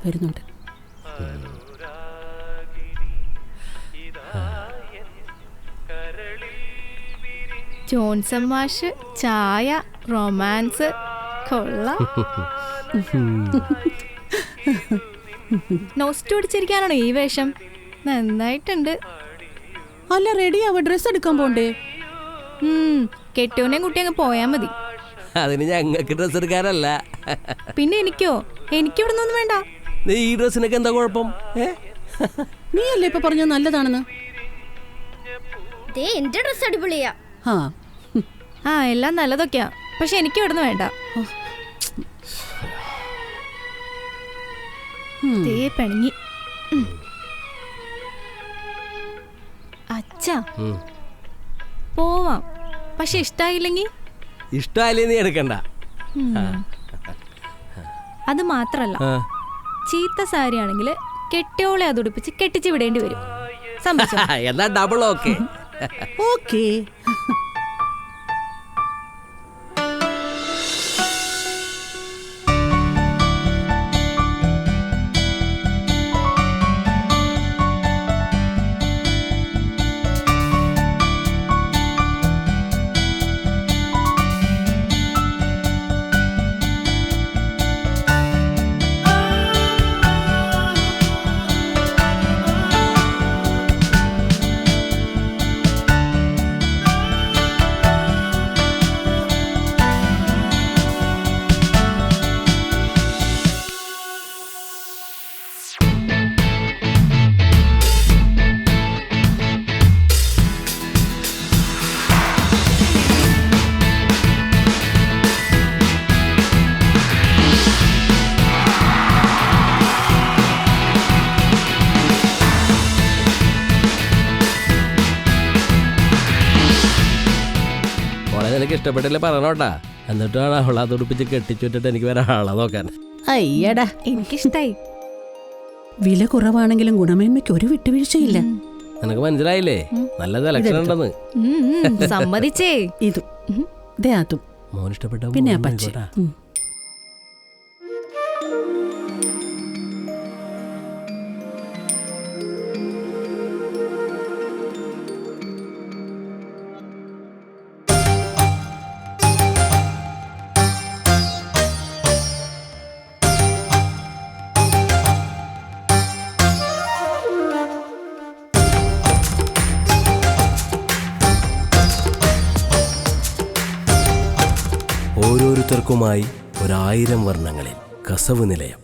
വരുന്നുണ്ട്. ജോൺസൺ മാഷ് ചായ റൊമാൻസ് കൊള്ളാം. നോസ്റ്റ് പിടിച്ചിരിക്കാനാണോ ഈ വേഷം? നന്നായിട്ടുണ്ട്. അല്ല റെഡി ആവ, ഡ്രസ് എടുക്കാൻ പോണ്ടേ? കെട്ടിയോനെയും കുട്ടി അങ്ങ് പോയാ മതി. അതിന് ഞങ്ങൾക്ക് ഡ്രസ് എടുക്കാനല്ല. പിന്നെ എനിക്കോ? എനിക്കിവിടെ നിന്നൊന്നും വേണ്ട. ഈ ഡ്രസ്സിനൊക്കെ എന്താ കുഴപ്പം? നീ അല്ലേ ഇപ്പൊ പറഞ്ഞ നല്ലതാണെന്ന്. എന്റെ ഡ്രസ് അടിപൊളിയാ. ആ എല്ലാം നല്ലതൊക്കെയാ, പക്ഷെ എനിക്ക് ഇവിടുന്ന് വേണ്ട. പിണങ്ങി. അച്ഛാ പോവാം, പക്ഷെ ഇഷ്ടായില്ലെങ്കിൽ? ഇഷ്ടല്ലേ നീ എടുക്കണ്ട. അത് മാത്രല്ല, ചീത്ത സാരി ആണെങ്കിൽ കെട്ടിയോളെ അത് ഉടുപ്പിച്ച് കെട്ടിച്ച് വിടേണ്ടി വരും. എന്നാ ഡബിൾ ഓക്കെ. ഓക്കേ. നിനക്ക് ഇഷ്ടപ്പെട്ടില്ലേ പറഞ്ഞോട്ടാ. എന്നിട്ടാണ് അവളെ തുടിപ്പിച്ച് കെട്ടിച്ചുവിട്ടിട്ട് എനിക്ക് വേറെ ആളെ നോക്കാൻ. അയ്യടാ, എനിക്കിഷ്ടായി. വില കുറവാണെങ്കിലും ഗുണമേന്മയ്ക്ക് ഒരു വിട്ടുവീഴ്ചയില്ല. നിനക്ക് മനസ്സിലായില്ലേ? നല്ല സെലക്ഷൻ ഉണ്ടെന്ന്. സമ്മതിച്ചേ. അതും മോൻ ഇഷ്ടപ്പെട്ട പിന്നെ പച്ച. ഓരോരുത്തർക്കുമായി 1000 വർണ്ണങ്ങളിൽ കസവ് നിലയം.